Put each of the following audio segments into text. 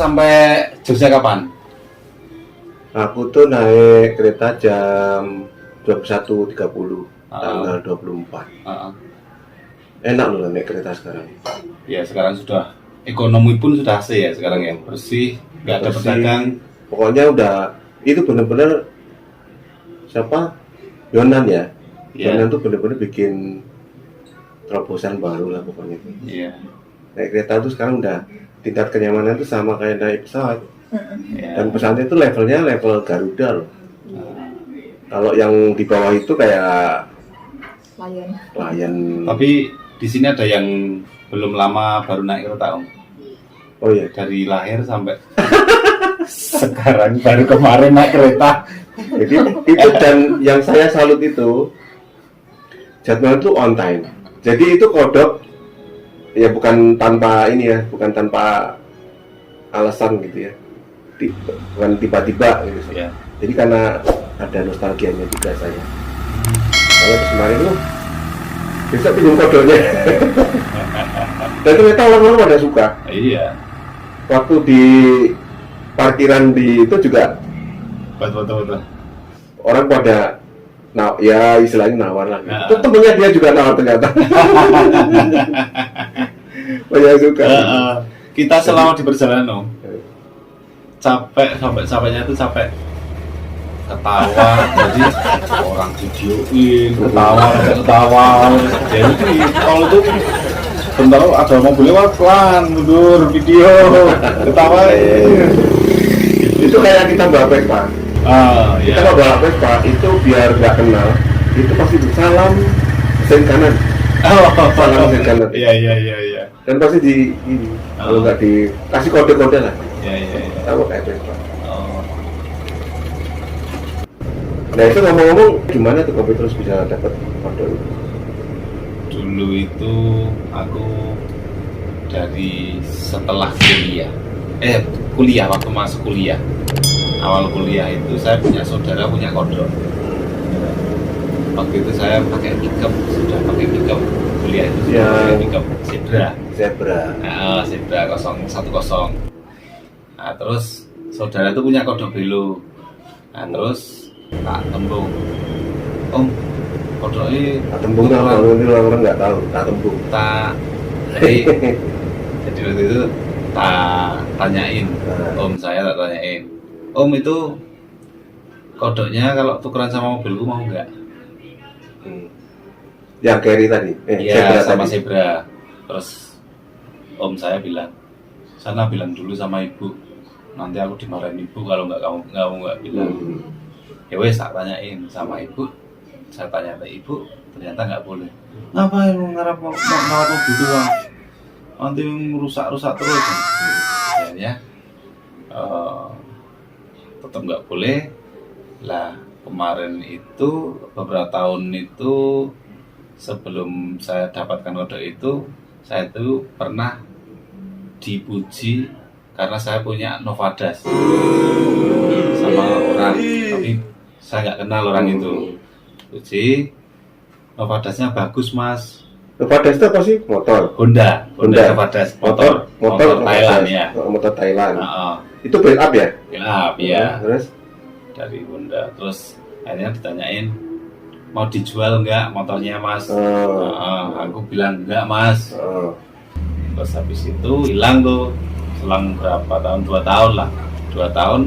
sampai Jogja kapan? Aku tuh naik kereta jam 21.30 tanggal 24. Enak loh naik kereta sekarang. Ya sekarang sudah ekonomi pun sudah AC ya sekarang ya, bersih, nggak ada pedagang. Pokoknya udah itu bener-bener siapa? Yonan ya. Yonan tuh bener-bener bikin terobosan baru lah pokoknya. Iya. Naik kereta tuh sekarang udah tingkat kenyamanan tuh sama kayak naik pesawat. Dan pesawatnya itu levelnya level Garuda loh. Kalau yang di bawah itu kayak Lion. Tapi di sini ada yang belum lama baru naik kereta Om. Oh iya. Dari lahir sampai sekarang baru kemarin naik kereta. Jadi itu dan yang saya salut itu jadwal itu on time. Jadi itu kodok ya bukan tanpa ini ya, bukan tanpa alasan gitu ya. Bukan tiba-tiba gitu. Ya. Jadi karena ada nostalgianya juga saya. Kalau kemarin lu bisa pinjam kodoknya. Dan ternyata orang-orang pada suka. Iya. Waktu di parkiran di itu juga Betul. orang pada ya istilahnya nawar lah. Itu temennya dia juga nawar ternyata. Banyak suka. Kita selama di perjalanan Om, capek sampai capeknya itu capek ketawa. Jadi orang videoin ketawa. Jadi kalau itu bentar ada mobil lewat pelan mundur video ketawain. Itu kayak kita bawa Vespa. Kita bawa Vespa itu biar nggak kenal itu pasti salam sen kanan. Salam sen kanan. Iya. Dan pasti di ini kalau nggak dikasih kode-kode lah. Iya. Tahu kayak Vespa. Nah itu ngomong-ngomong gimana tuh Kopi terus bisa dapat kode? Dulu itu aku dari setelah kuliah waktu masuk kuliah. Awal kuliah itu saya punya saudara punya kodok. Waktu itu saya pakai pickup, sudah pakai pickup kuliah itu sudah pakai pickup Zebra 010. Nah terus saudara itu punya kodok belo. Nah terus tak tembung, Om kodoknya tak tembung kalau ini orang nggak tahu tak tembung. Jadi waktu itu tak tanyain, Om saya tak tanyain, Om itu kodoknya kalau tukeran sama mobilku mau nggak? Yang carry tadi? Iya sama Zebra. Terus Om saya bilang, sana bilang dulu sama ibu, nanti aku dimarahin ibu kalau kamu nggak bilang. Ya wes tak tanyain sama ibu, saya tanya ke ibu, ternyata nggak boleh. Ngapain mau ngarap mobil tua? Nanti rusak terus. Akhirnya tetap nggak boleh. Lah kemarin itu beberapa tahun itu sebelum saya dapatkan kodok itu, saya itu pernah dipuji karena saya punya Novadas sama orang, tapi saya nggak kenal orang itu. Puji, Novadasnya bagus mas. Novadas itu apa sih? Motor? Honda Novadas, motor Thailand ya. Motor Thailand. Itu build up ya? Build up ya. Terus? Dari Honda. Terus akhirnya ditanyain, mau dijual nggak motornya mas? Aku bilang nggak mas. Terus habis itu hilang tuh. Selang berapa tahun? 2 tahun lah. 2 tahun.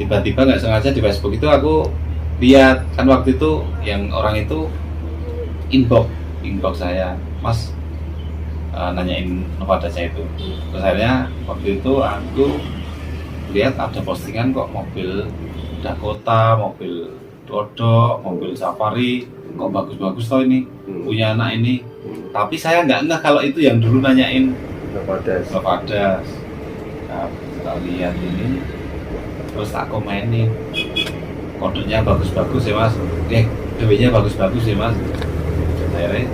Tiba-tiba nggak sengaja di Facebook itu aku lihat, kan waktu itu yang orang itu inbox saya, mas nanyain Novadasnya itu. Terus akhirnya waktu itu aku lihat ada postingan kok mobil Dakota, mobil Dodo, mobil Safari kok bagus-bagus toh ini, punya anak ini. Tapi saya nggak kalau itu yang dulu nanyain Novadas. Nah, kita lihat ini, terus tak komenin, kodenya bagus-bagus ya mas, BB-nya bagus-bagus ya mas. Akhirnya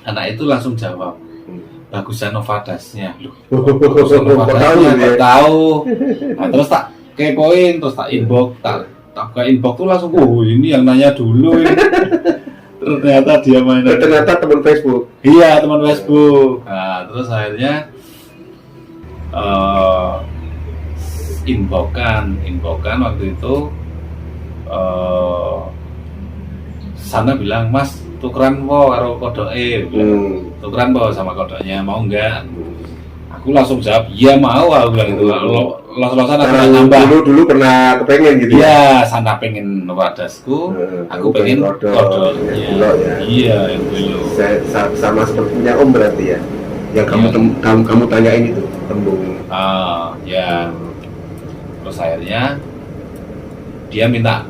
anak itu langsung jawab, bagusan Novadasnya. Bagusan Novadasnya, tahu. Nah, terus tak kepoin, terus tak inbox, tak buka inbox tuh langsung, ini yang nanya dulu ini. Ternyata dia main. Ternyata teman Facebook. Iya, teman Facebook. Nah, terus akhirnya infokan waktu itu sana bilang, Mas tukeran po karo kodoke, tukeran po sama kodoknya, mau enggak? Aku langsung jawab, iya mau, aku bilang gitu. Los-losan aku nambah. Dulu pernah kepengen gitu ya? Iya, sana pengen wadasku, aku pengen kodoknya. Iya, yang dulu. Sama seperti punya Om berarti ya? Yang kamu tanyain itu, tembung. Ya. Terus akhirnya dia minta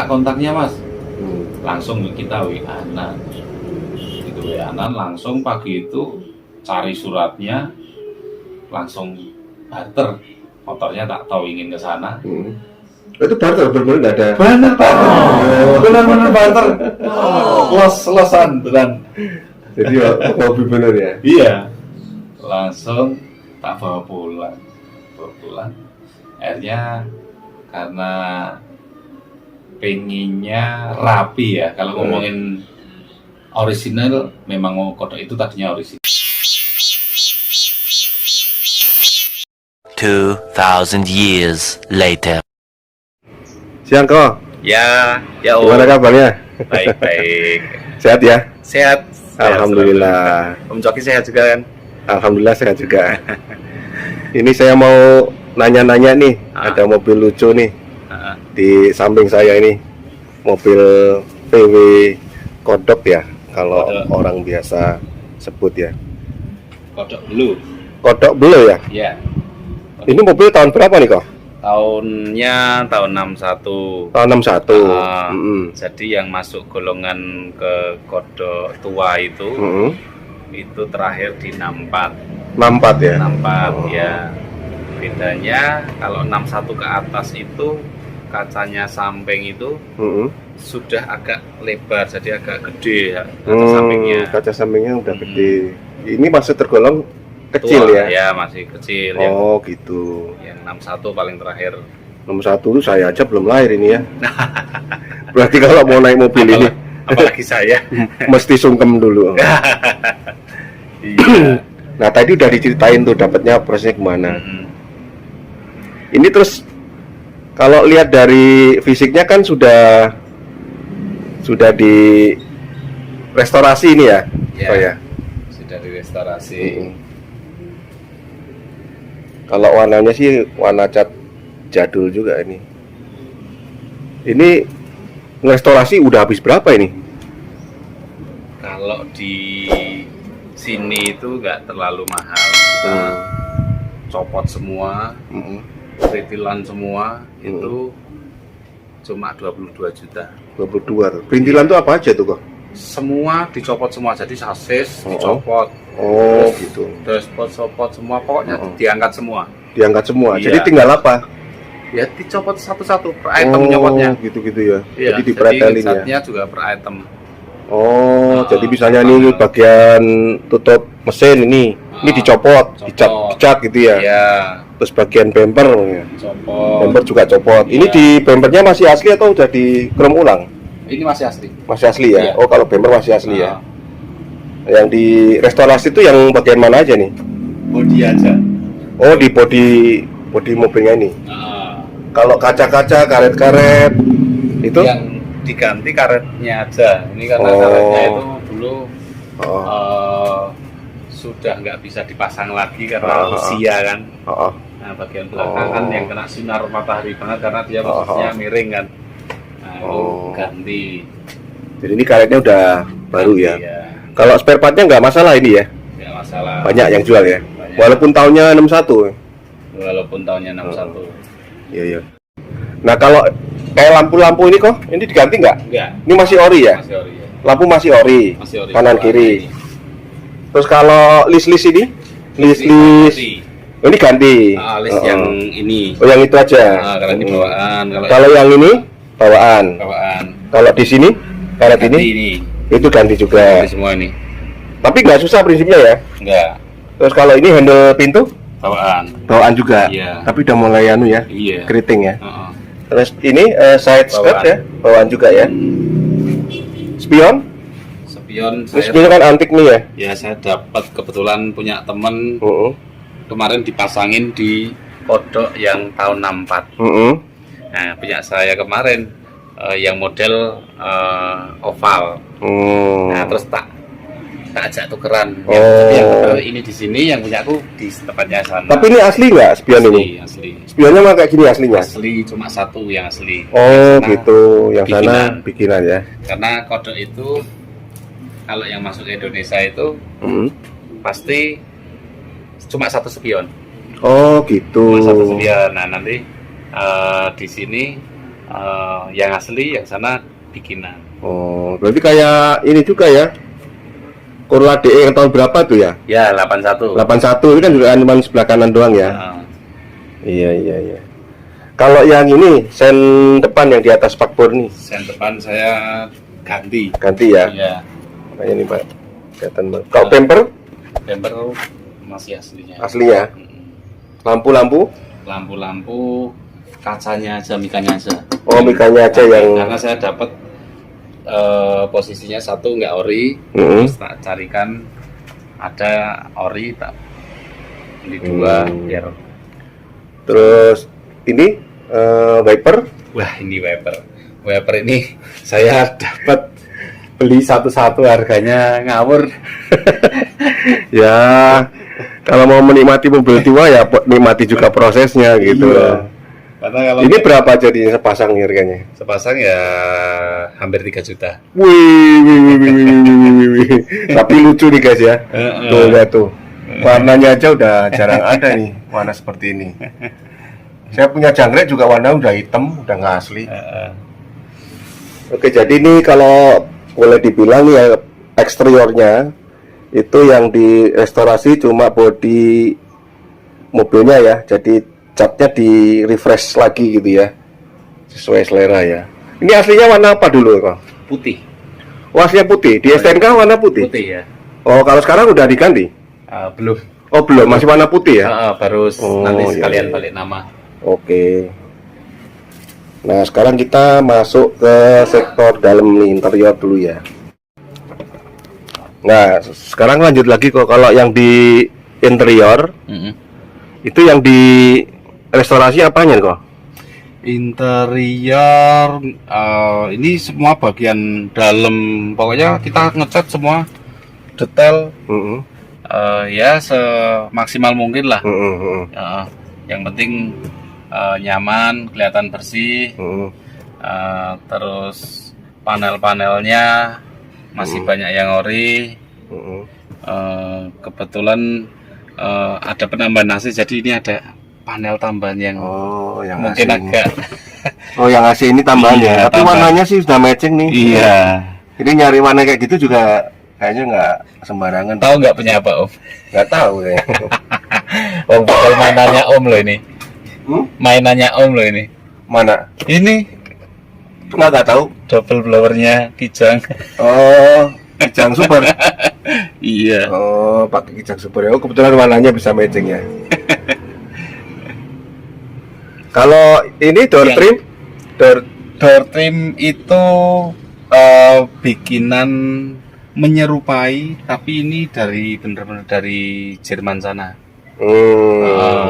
kontaknya, Mas. Langsung kita WA-an. Itu WA-an langsung pagi itu cari suratnya, langsung barter. Motornya tak tahu ingin ke sana. Itu barter benar nggak ada. Benar barter. Los-losan beneran. Jadi hobi bener ya. Iya. Langsung tak bawa pulang. Akhirnya karena pengennya rapi ya, kalau ngomongin orisinal, memang kodok itu tadinya orisinal. 2000 years later. Siang kok. Ya Om. Gimana kabarnya? Baik. Sehat ya? Sehat. Alhamdulillah. Om Coki sehat juga kan? Alhamdulillah sehat juga. Ini saya mau nanya-nanya nih, ada mobil lucu nih di samping saya ini, mobil PW kodok ya, kalau orang biasa sebut ya. Kodok blue. Kodok blue ya? Iya. Ini mobil tahun berapa nih kok? Tahunnya tahun 61. Tahun 61. Jadi yang masuk golongan ke kodok tua itu terakhir di 64. 64 ya? 64 ya. Bedanya kalau 61 ke atas itu kacanya samping itu sudah agak lebar, jadi agak gede ya, kaca sampingnya. Kaca sampingnya udah gede. Ini masih tergolong kecil tua, ya? Ya masih kecil. Oh gitu. Yang 61 paling terakhir. 61 itu saya aja belum lahir ini ya. Berarti kalau mau naik mobil ini, apalagi saya, mesti sungkem dulu. Iya. Nah tadi udah diceritain tuh dapatnya prosesnya kemana. Ini terus kalau lihat dari fisiknya kan sudah di restorasi ini ya, ya, ya? Sudah direstorasi. Kalau warnanya sih warna cat jadul juga ini. Ini restorasi udah habis berapa ini? Kalau di sini itu nggak terlalu mahal. Kita copot semua. Perintilan semua itu cuma 22 juta. 22 tuh. Perintilan tuh apa aja tuh kok? Semua dicopot semua, jadi sasis dicopot. Oh gitu. Dashboard copot semua, pokoknya diangkat semua. Diangkat semua. Iya. Jadi tinggal apa? Ya dicopot satu-satu per item nyopotnya. Gitu-gitu ya. Iya, jadi dipretelin ya. catnya juga per item. Jadi misalnya ini bagian tutup mesin ini dicopot, dicat gitu ya. Iya. Terus bagian bumper ya. Copot. Bumper juga copot. Iya. Ini di bumpernya masih asli atau udah di chrome ulang? Ini masih asli. Masih asli ya? Iya. Oh kalau bumper masih asli ya. Yang di restorasi itu yang bagian mana aja nih? Bodi aja. Oh di bodi mobilnya ini. Kalau kaca-kaca, karet-karet itu? Yang diganti karetnya aja. Ini karena karetnya itu dulu sudah nggak bisa dipasang lagi karena usia kan. Nah bagian belakang kan yang kena sinar matahari banget karena dia posisinya miring kan. Nah itu ganti. Jadi ini karetnya udah baru ya. Iya. Kalau spare partnya nggak masalah ini ya? Nggak masalah. Banyak yang jual ya? Banyak. Walaupun tahunnya 61. Walaupun tahunnya 61. Iya. Nah kalau kayak lampu-lampu ini kok, ini diganti nggak? Enggak. Ini masih ori ya? Masih ori ya. Lampu masih ori. Masih ori. Kanan kiri. Terus kalau list ini? List. Oh, ini ganti. List yang ini. Oh yang itu aja. Kalau ini bawaan. Kalau yang ini bawaan. Kalau di sini karet ini itu ganti juga. Ganti semua ini. Tapi nggak susah prinsipnya ya? Enggak. Terus kalau ini handle pintu? Bawaan juga. Iya. Tapi udah mulai anu ya? Iya. Keriting ya. Terus ini side skirt ya? Bawaan juga ya. Spion? spion Ini spion kan antik nih ya. ya saya dapat kebetulan punya temen Heeh. kemarin dipasangin di kodok yang tahun 64. Heeh. Nah, punya saya kemarin yang model oval. Nah, terus tak ajak tukeran. Jadi yang ini di sini, yang punya aku di tempatnya sana. Tapi ini asli nggak spion ini? Asli. Spionnya mah kayak gini aslinya? Asli, cuma satu yang asli. Oh Yang sana gitu, yang sana bikinan. bikinan ya. Karena kodok itu kalau yang masuk ke Indonesia itu pasti cuma satu spion. Oh gitu. Cuma satu spion. Nah, nanti di sini yang asli, yang sana bikinan. Oh, berarti kayak ini juga ya. Corolla DE yang tahun berapa tuh ya? Ya, 81. 81 ini kan juga cuma sebelah kanan doang ya. Iya. Kalau yang ini sen depan yang di atas spakbor nih, Sen depan saya ganti. ganti ya. Iya. Makanya nih Pak, kelihatan banget. Kalau bumper Bumper masih aslinya. aslinya, lampu-lampu, Lampu-lampu kacanya aja, mikanya aja. oh mikanya aja yang. Karena saya dapat posisinya satu nggak ori, terus tak carikan ada ori, tak beli dua biar. Terus ini wiper. Wah, ini wiper ini saya dapat beli satu-satu harganya ngawur. Ya, kalau mau menikmati mobil tua ya nikmati juga prosesnya gitu. Iya. Karena kalau Ini berapa jadinya sepasang nih harganya? sepasang ya hampir 3 juta. Wih. Tapi lucu nih guys ya. Tuh lihat tuh. Warnanya aja udah jarang ada nih warna seperti ini. Saya punya jangkrik juga warna udah hitam, udah nggak asli. Oke, jadi ini kalau boleh dibilang ya eksteriornya itu yang direstorasi cuma bodi mobilnya ya. Jadi catnya di refresh lagi gitu ya, sesuai selera ya. Ini aslinya warna apa dulu kok? Putih. Oh, aslinya putih. Di STNK warna putih. Putih ya. Oh, kalau sekarang udah diganti? Belum. Oh, belum, masih warna putih ya? Baru nanti iya, sekalian iya. balik nama. Oke. Nah, sekarang kita masuk ke sektor dalam nih, interior dulu ya. Nah, sekarang lanjut lagi kok. Kalau yang di interior itu yang di restorasi apanya kok? Interior ini semua bagian dalam, pokoknya kita ngecat semua detail ya semaksimal mungkin lah. Yang penting nyaman, kelihatan bersih. Terus panel-panelnya masih banyak yang ori. Kebetulan ada penambahan AC, jadi ini ada panel tambahan yang yang mungkin AC agak yang AC ini tambahan Iya, ya. Tapi tambahan. warnanya sih sudah matching nih. iya. Ini nyari warna kayak gitu juga kayaknya nggak sembarangan. Tahu nggak punya apa Om? Nggak tahu ya. Om bakal mainannya Om loh ini. Mainannya Om loh ini. Mana? Ini Nggak tahu. double blowernya Kijang. Oh, Kijang Super. Iya. Oh, pakai Kijang Super ya. Oh, kebetulan warnanya bisa matching ya. Kalau ini door trim, Door trim itu bikinan menyerupai, tapi ini dari benar-benar dari Jerman sana.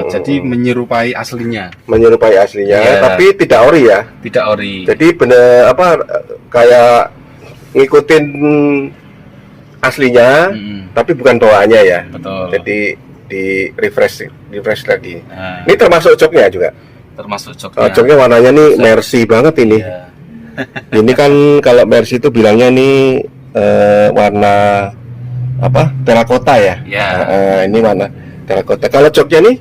Jadi menyerupai aslinya. menyerupai aslinya, Iya. tapi tidak ori ya. Tidak ori. Jadi bener apa kayak ngikutin aslinya, tapi bukan bawaannya ya. Betul. Jadi di refresh lagi. Nah, Ini termasuk joknya juga. termasuk joknya. Joknya warnanya nih Mercy banget ini. Iya. Ini kan kalau Mercy itu bilangnya nih warna apa? Terakota ya. Ya. Ini warna terakota. Kalau joknya nih?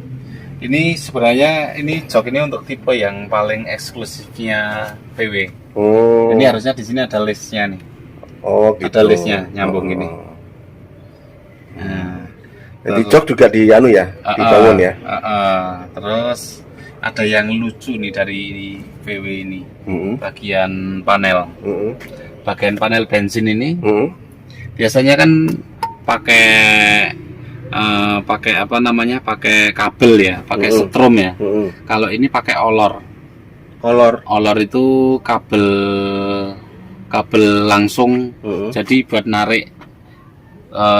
Ini sebenarnya ini jok ini untuk tipe yang paling eksklusifnya VW. Ini harusnya di sini ada listnya nih. Oh, gitu. Ada listnya nyambung ini. Nah, Jadi jok juga dibangun ya. Terus ada yang lucu nih dari VW ini. Bagian panel. Bagian panel bensin ini biasanya kan pakai apa namanya? Pakai kabel ya, pakai setrum ya. Kalau ini pakai olor. Olor itu kabel kabel langsung. Heeh. Jadi buat narik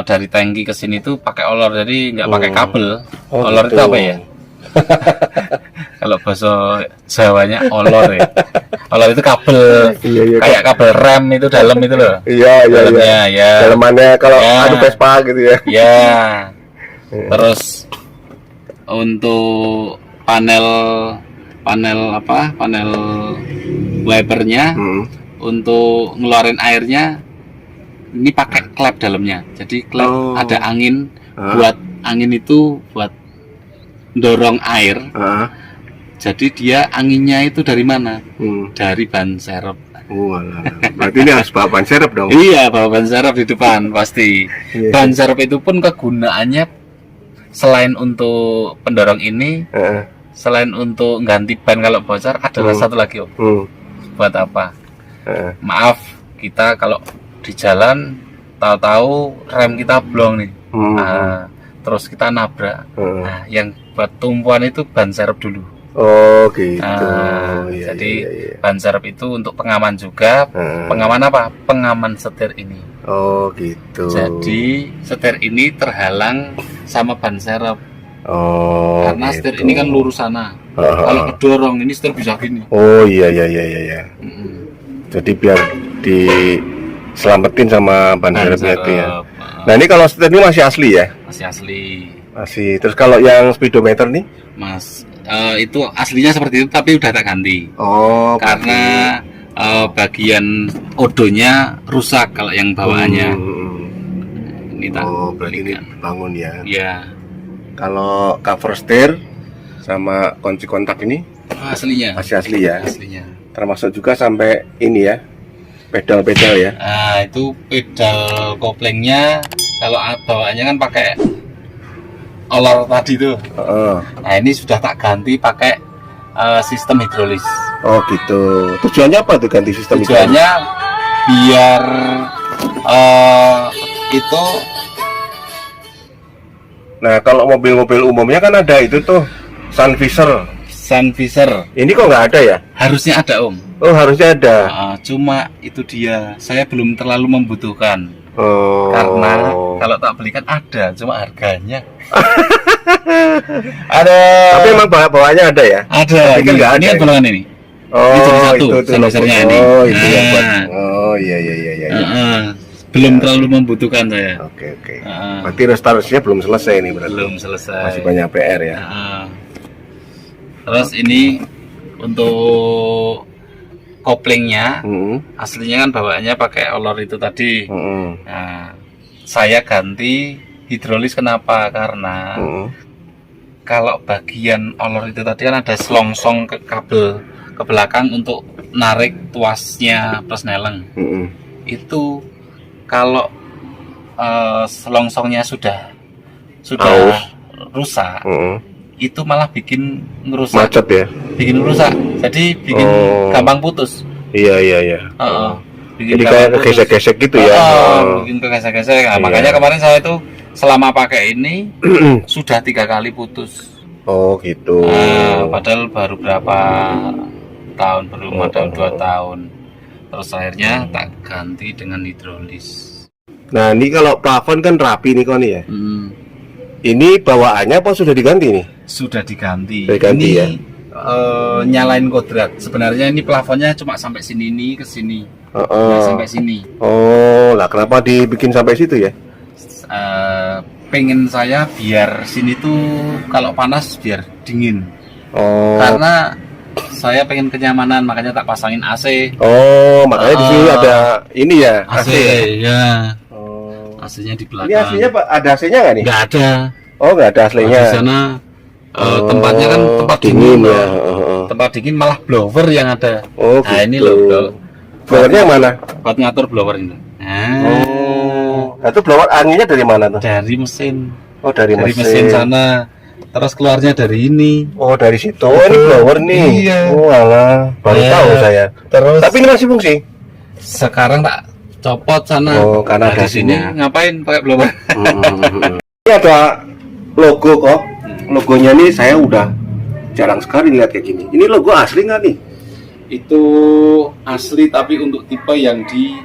dari tangki ke sini tuh pakai olor, jadi nggak pakai kabel. Oh, Olor gitu. itu apa ya? Kalau bahasa Jawanya olor ya. Olor itu kabel, Iya, iya. kayak kabel rem itu dalam itu loh. Iya, iya, iya. Dalamnya ya. Dalamannya kalau Ya. adu Vespa gitu ya. Ya. Terus untuk panel wipernya, untuk ngeluarin airnya ini pakai klep dalamnya. Jadi klep Oh. ada angin, Ah. buat angin itu buat dorong air. Heeh. Jadi dia anginnya itu dari mana? Hmm. Dari ban serep. Walah. Berarti ini harus bawa ban serep dong. Iya, bawa ban serep di depan pasti. Iya. Ban serep itu pun kegunaannya selain untuk pendorong ini, Heeh. selain untuk ganti ban kalau bocor, adalah satu lagi Om. Buat apa? Heeh. Maaf, kita kalau di jalan tahu-tahu rem kita blong nih. Nah, terus kita nabrak. Heeh. Nah, yang buat tumpuan itu ban serep dulu. Oh gitu. Nah, Iya, jadi iya, iya. ban serep itu untuk pengaman juga. Heeh. Pengaman apa? Pengaman setir ini. Oh gitu. Jadi setir ini terhalang sama ban serep. Oh. Karena gitu. setir ini kan lurus sana. Heeh. Kalau kedorong ini setir bisa gini. Oh iya, iya, iya, iya, iya. Mm-mm. Jadi biar diselamatin sama ban serepnya itu ya. serep, Nah ini kalau setir ini masih asli ya? masih asli, Masih. Terus kalau yang speedometer nih? Mas. Itu aslinya seperti itu, tapi udah tak ganti. Oh. Karena bagian odonya rusak kalau yang bawaannya. Ini tak Oh berarti ini belikan. bangun ya. Ya, Kalau cover setir sama kunci kontak ini aslinya. masih asli ya. Aslinya. Termasuk juga sampai ini ya, pedal-pedal ya. Nah, itu pedal koplingnya kalau bawaannya kan pakai olor tadi tuh. Heeh. Nah, ini sudah tak ganti pakai sistem hidrolis. Oh gitu. Tujuannya apa tuh ganti sistem itu? Tujuannya biar itu Nah kalau mobil-mobil umumnya kan ada itu tuh sun visor. sun visor. Ini kok nggak ada ya? Harusnya ada Om. Oh harusnya ada. Cuma itu dia, saya belum terlalu membutuhkan. Oh. Karena kalau tak beli kan ada, cuma harganya. Ada. Tapi emang bawaannya ada ya? Ada. Tapi kan nggak Ini ada kan ya? golongan ini. Oh Ini jadi satu, itu sun visornya logo. ini. Oh itu yang Nah. buat. Oh iya iya iya iya. Belum terlalu membutuhkan saya. Oke oke. Heeh. Berarti restorasinya belum selesai nih berarti. Belum selesai. Masih banyak PR ya. Terus ini untuk koplingnya, aslinya kan bawaannya pakai olor itu tadi. Nah, saya ganti hidrolis kenapa? Karena kalau bagian olor itu tadi kan ada selongsong ke kabel ke belakang untuk narik tuasnya persneleng. Itu kalau selongsongnya sudah Aus. rusak, itu malah bikin ngerusak, Macet ya? bikin rusak, jadi bikin gampang putus. Iya iya iya. Bikin Jadi gampang kayak putus. gesek-gesek gitu ya? Bikin kegesek-gesek. Nah, Iya. makanya kemarin saya itu selama pakai ini sudah 3 kali putus. Oh gitu. Padahal baru berapa tahun, baru modal 2 tahun. Terus akhirnya tak ganti dengan hidrolis. Nah ini kalau plafon kan rapi nih kok nih ya. Ini bawaannya apa sudah diganti nih? Sudah diganti. Sudah diganti ini ya? Nyalain kodrat. Sebenarnya ini plafonnya cuma sampai sini nih, ke sini. Heeh. Nggak sampai sini. Oh, lah kenapa dibikin sampai situ ya? Pengen saya biar sini tuh kalau panas biar dingin. Oh. Karena saya pengen kenyamanan, makanya tak pasangin AC. Oh, makanya di sini ada ini ya, AC ya. ya. Oh. AC-nya di belakang. Ini aslinya Pak, ada AC-nya nggak nih? Nggak ada. Oh, nggak ada aslinya. Di sana tempatnya kan tempat dingin dingin ya. loh. Tempat dingin malah blower yang ada. Oh, Nah, ini gitu. loh. Blowernya yang mana? Buat ngatur blower ini. Nah, Nah, itu blower anginnya dari mana tuh? dari mesin. Oh, dari Mesin sana. Terus keluarnya dari ini. Oh, dari situ. Oh, ini blower nih. Iya. Oh, alah, baru Ya. tahu saya. Terus Tapi ini masih fungsi. sekarang tak copot sana. Oh, karena ada di sini sini. ngapain pakai blower? Ini ada logo kok. Logonya nih saya udah jarang sekali lihat kayak gini. Ini logo asli nggak nih? Itu asli tapi untuk tipe yang di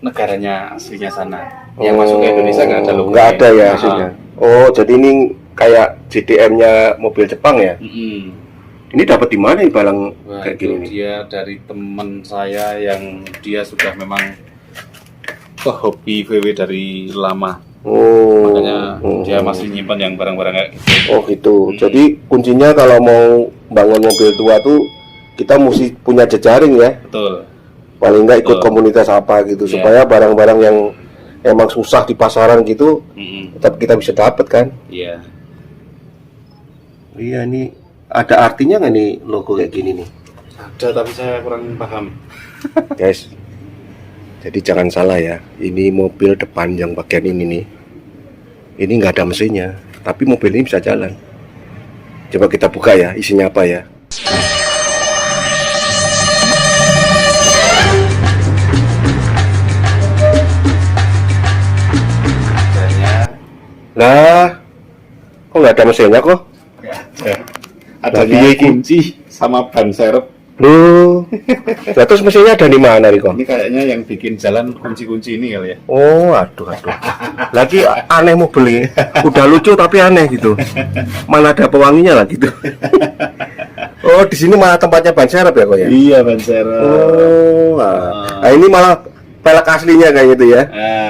negaranya aslinya sana. Yang masuk ke Indonesia nggak ada logo. Nggak ada ya hasilnya. Oh, jadi ini kayak JDM-nya mobil Jepang ya? Ini dapat di mana nih balang Wah, kayak itu gini nih? dia dari teman saya yang dia sudah memang hobi VW dari lama. Oh, Makanya dia masih nyimpan yang barang-barang kayak gitu. Oh gitu. Jadi kuncinya kalau mau bangun mobil tua tuh kita mesti punya jejaring ya. Betul. Paling nggak ikut Betul. komunitas apa gitu Iya. supaya barang-barang yang emang susah di pasaran gitu tetap kita bisa dapat kan. Iya. Iya, nih ada artinya nggak nih logo kayak gini nih? Ada tapi saya kurang paham. Guys, jadi jangan salah ya, ini mobil depan yang bagian ini nih, ini nggak ada mesinnya, tapi mobil ini bisa jalan. Coba kita buka ya, isinya apa ya. Lah, kok nggak ada mesinnya kok? Adanya Tapi iki- kunci sama ban serep. Loh, lah terus mesinnya ada di mana nih kok? Ini kayaknya yang bikin jalan kunci-kunci ini kali ya. Oh, aduh. Lagi aneh mobil ini. Udah lucu tapi aneh gitu. Mana ada pewanginya lah gitu. Oh, di sini malah tempatnya ban serep ya kok ya? Iya, ban serep. Oh, nah ini malah pelek aslinya kayak gitu ya?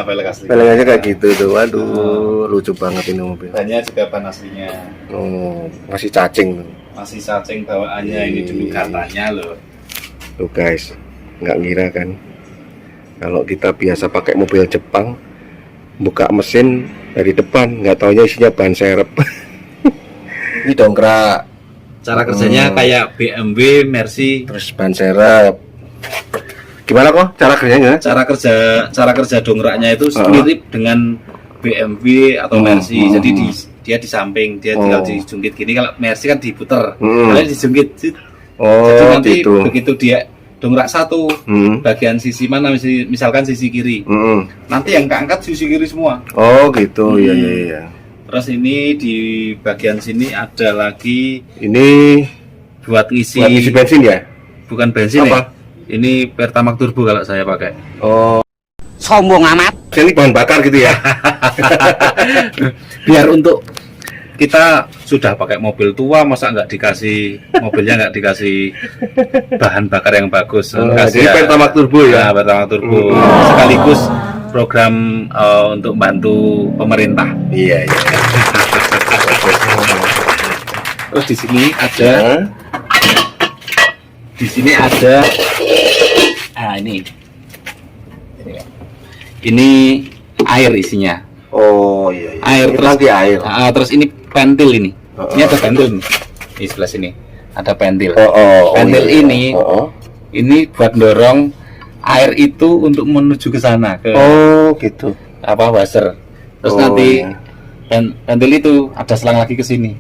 Pelek asli. Peleknya kayak gitu tuh. Waduh, lucu banget ini mobil. Bannya juga ban aslinya. Oh, masih cacing. Masih cacing bawaannya ini dulu katanya loh. Tuh guys, nggak ngira kan kalau kita biasa pakai mobil Jepang, buka mesin dari depan nggak taunya isinya ban serep. Ini dongkrak, Cara kerjanya kayak BMW, Mercy. terus ban serep. Gimana kok cara kerjanya? Cara kerja dongkraknya itu mirip dengan BMW atau Mercy. Jadi dia di samping, dia tinggal dijungkit gini. Kalau Mercy kan diputer, kalau dijungkit. Oh, Jadi nanti gitu. begitu dia dongkrak satu, bagian sisi mana, misalkan sisi kiri, nanti yang keangkat sisi kiri semua. Oh, gitu. Iya. Terus ini di bagian sini ada lagi Ini buat isi, buat isi bensin ya? bukan bensin Apa? ya. Ini Pertamax Turbo kalau saya pakai. Oh, Sombong amat. ini bahan bakar gitu ya? Biar untuk kita sudah pakai mobil tua, masa nggak dikasih mobilnya, nggak dikasih bahan bakar yang bagus. Jadi Pertamax Turbo ya? Nah, Pertamax Turbo sekaligus program untuk bantu pemerintah. Iya. Terus di sini ada, ini air isinya. Oh, iya. Air, Ini terus tangki air. Terus ini pentil ini. Ini ada pentil nih. Di sebelah sini ada pentil. Pentil iya. ini ini buat dorong air itu untuk menuju ke sana ke Oh, gitu. washer. Terus Oh, nanti iya. pentil itu ada selang lagi ke sini.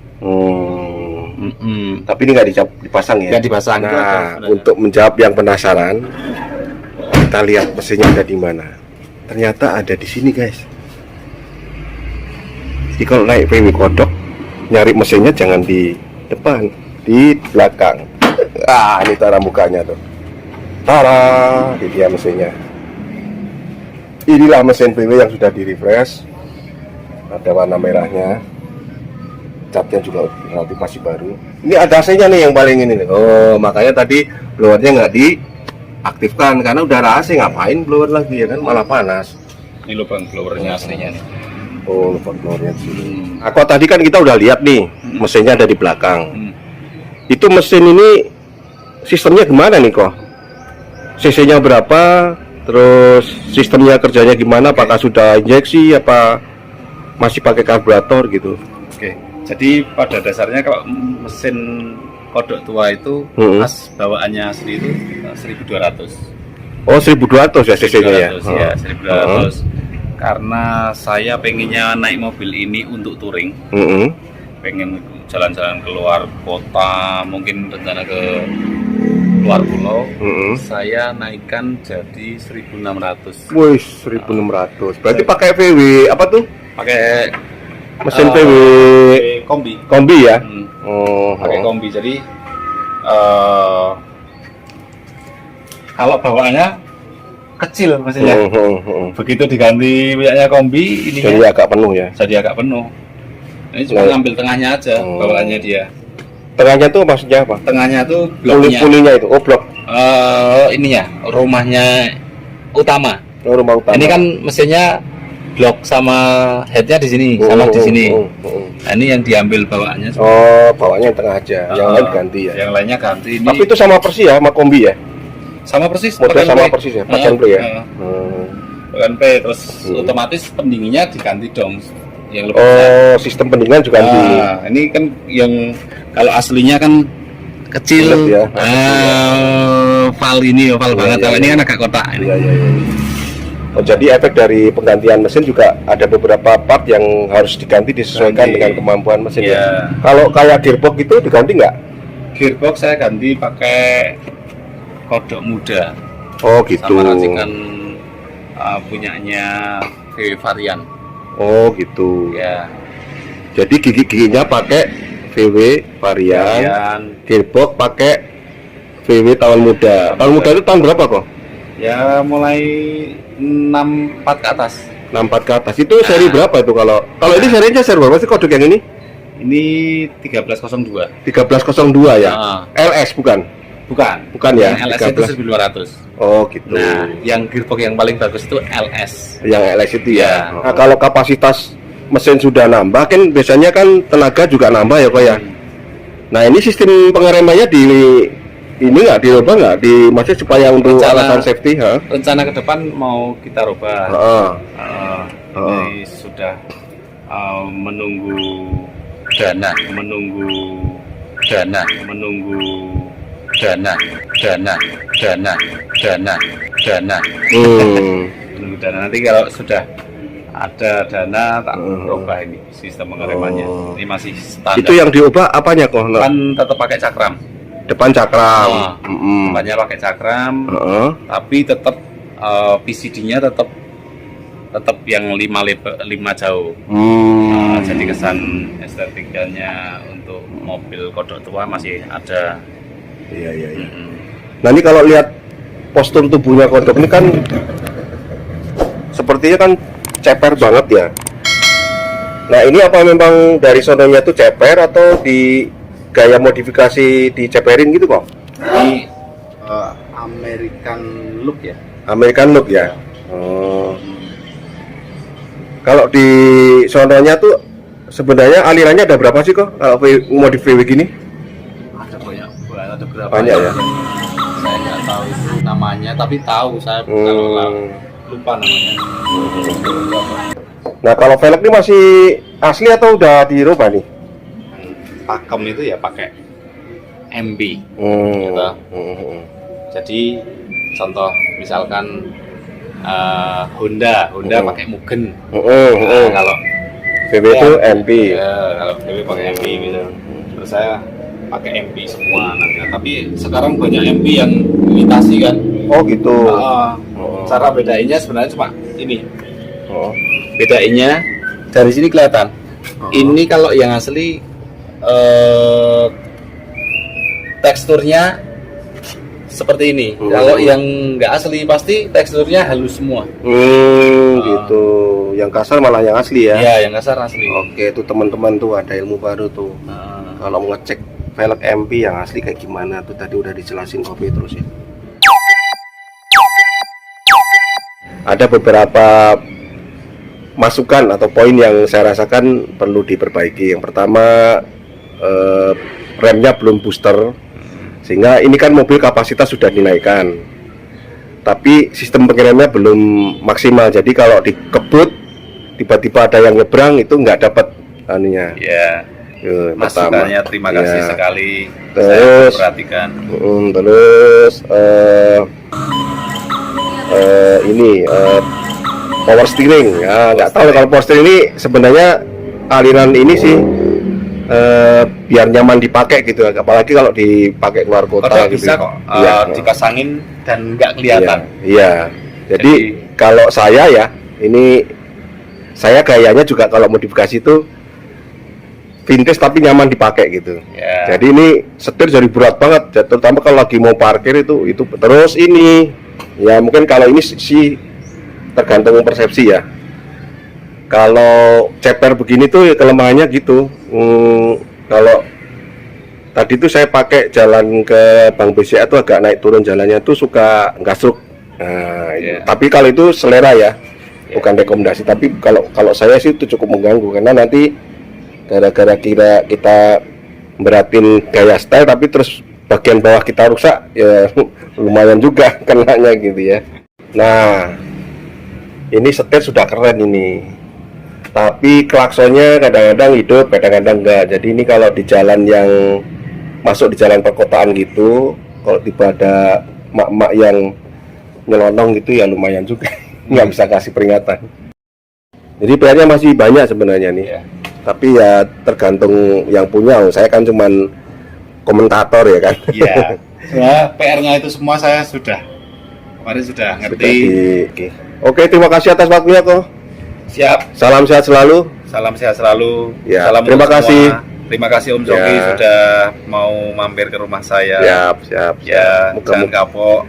Tapi ini nggak dipasang ya? Nggak dipasang. Nah, untuk menjawab yang penasaran, kita lihat mesinnya ada di mana. Ternyata ada di sini, guys. Jadi kalau naik VW kodok, nyari mesinnya jangan di depan, di belakang. Ini cara bukanya tuh. Tara, ini dia mesinnya. Inilah mesin VW yang sudah di refresh. Ada warna merahnya. Catnya juga relatif masih baru. Ini ada AC-nya nih yang paling ini nih. Oh, makanya tadi blowernya nggak diaktifkan karena udah ada AC, ngapain blower lagi ya kan, malah panas. Ini lubang blowernya aslinya nih. Oh, lubang blowernya di sini. Aku tadi kan kita udah lihat nih, mesinnya ada di belakang. Itu mesin ini sistemnya gimana nih kok? CC-nya berapa? Terus sistemnya kerjanya gimana? Apakah sudah injeksi apa masih pakai karburator gitu? Oke. Jadi pada dasarnya kalau mesin kodok tua itu pas bawaannya asli itu 1200. Oh, 1200 ya CC-nya ya? 1200 ya, 1200. Karena saya pengennya naik mobil ini untuk touring. Pengen jalan-jalan keluar kota, mungkin rencana ke luar pulau. Saya naikkan jadi 1600. Wih, 1600. Berarti pakai VW apa tuh? Pakai Mesin VW kombi. kombi ya? Pakai kombi. Jadi kalau bawaannya kecil mesinnya. Begitu diganti minyaknya kombi, ini Jadi agak penuh ya. jadi agak penuh. Ini cuma ngambil tengahnya aja bawaannya dia. Tengahnya tuh maksudnya apa? Tengahnya tuh bloknya. Pulinya itu, blok. Ininya rumahnya utama. Rumah utama. Ini kan mesinnya blok sama headnya di sini, sama di sini. Nah, ini yang diambil bawaannya. Bawaannya yang tengah aja, yang lain ganti ya. Yang lainnya ganti. Ini Tapi itu sama persis ya, sama kombi ya. sama persis. Model plug and sama play. persis ya, plug and play ya. Plug and play, terus otomatis pendinginnya diganti dong, yang lebih besar. Sistem pendinginan juga ganti. Ini kan yang kalau aslinya kan kecil, Bulat ya. valve ini oval banget. Kalau ini kan agak kotak. Ini. Iya. Jadi efek dari penggantian mesin juga ada beberapa part yang harus diganti disesuaikan dengan kemampuan mesin ya. Iya. Kalau kayak gearbox itu diganti nggak? Gearbox saya ganti pakai kodok muda. Oh gitu. Sama racikan punyanya VW varian. Oh gitu. Ya. Jadi gigi-giginya pakai VW varian, gearbox pakai VW tahun muda. Tahun muda itu tahun berapa kok? Ya mulai 64 ke atas. 64 ke atas. Itu seri berapa itu kalau ini serinya seri berapa sih kodok yang ini? Ini 1302. 1302 ya. Ah. LS bukan? Bukan ya. Yang LS itu 1200. Oh gitu. Nah, yang gearbox yang paling bagus itu LS. Yang LS itu ya. Ya. Nah, kalau kapasitas mesin sudah nambah kan biasanya kan tenaga juga nambah ya kok ya. Nah, ini sistem pengeremannya ini nggak dirubah nggak maksudnya supaya untuk alasan safety, Rencana ke depan mau kita rubah. Ini sudah menunggu dana. Menunggu dana. Nanti kalau sudah ada dana tak rubah ini sistem pengeremannya. Ini masih standar. Itu yang diubah apanya kok? Kan tetap pakai cakram. Depan cakram. Depannya pakai cakram. Tapi tetap PCD-nya tetap yang 5 jauh. Jadi kesan estetikanya untuk mobil kodok tua masih ada. Iya. Nah, ini kalau lihat postur tubuhnya kodok ini kan sepertinya kan ceper banget ya. Nah, ini apa memang dari sononya tuh ceper atau di gaya modifikasi diceperin gitu kok? Ini American look ya. American look ya. Kalau di sononya tuh sebenarnya alirannya ada berapa sih kok kalau modif VW gini? Ada berapa? Banyak ya. Saya nggak tahu namanya, tapi tahu saya kalau lupa namanya. Nah, kalau velg ini masih asli atau udah dirubah nih? Pakem itu ya pakai MB. Gitu. Jadi contoh misalkan Honda pakai Mugen. Kalau VW itu MB. Ya, kalau VW pakai MB gitu. Terus saya pakai MB semua nanti. Tapi sekarang banyak MB yang imitasi kan. Oh gitu. Cara bedainnya sebenarnya cuma ini. Bedainnya dari sini kelihatan. Ini kalau yang asli teksturnya seperti ini. Kalau yang nggak asli pasti teksturnya halus semua. Gitu. Yang kasar malah yang asli ya. Iya, yang kasar asli. Oke, itu teman-teman tuh ada ilmu baru tuh. Kalau mau ngecek velg MP yang asli kayak gimana tuh tadi udah dijelasin Kopi terus ya. Ada beberapa masukan atau poin yang saya rasakan perlu diperbaiki. Yang pertama remnya belum booster, sehingga ini kan mobil kapasitas sudah dinaikkan, tapi sistem pengeremnya belum maksimal. Jadi kalau dikebut tiba-tiba ada yang nyebrang itu nggak dapat anunya. Ya. Masukannya terima kasih sekali. Terus saya perhatikan. Terus ini power steering. Ya, nggak tahu kalau power steering ini sebenarnya aliran ini sih biar nyaman dipakai gitu, apalagi kalau dipakai keluar kota gitu. Bisa kok dipasangin dan nggak kelihatan. Iya. Jadi kalau saya ya, ini saya gayanya juga kalau modifikasi itu vintage tapi nyaman dipakai gitu. Ya. Jadi ini setir jadi berat banget, terutama kalau lagi mau parkir itu terus ini ya mungkin kalau ini sih tergantung persepsi ya. Kalau ceper begini tuh ya kelemahannya gitu. Kalau tadi tuh saya pakai jalan ke Bank BCA tuh agak naik turun jalannya tuh suka gasruk. Nah, tapi kalau itu selera ya, bukan rekomendasi. Tapi kalau saya sih itu cukup mengganggu karena nanti gara-gara kita beratin gaya style tapi terus bagian bawah kita rusak ya lumayan juga kenanya gitu ya. Nah, ini setir sudah keren ini. Tapi klaksonnya kadang-kadang hidup, kadang-kadang enggak. Jadi ini kalau di jalan yang masuk di jalan perkotaan gitu, kalau tiba ada mak-mak yang nyelonong gitu ya lumayan juga. Nggak bisa kasih peringatan. Jadi PR-nya masih banyak sebenarnya nih. Ya. Tapi ya tergantung yang punya. Saya kan cuman komentator ya kan. Iya. Ya, PR-nya itu semua saya sudah kemarin sudah ngerti. Oke, terima kasih atas waktunya kok. Siap. Salam sehat selalu. Salam sehat selalu. Ya, Salam terima untuk kasih. semua. Terima kasih Om Zoki Ya. sudah mau mampir ke rumah saya. Siap. Ya, Muka-muka. jangan kapok.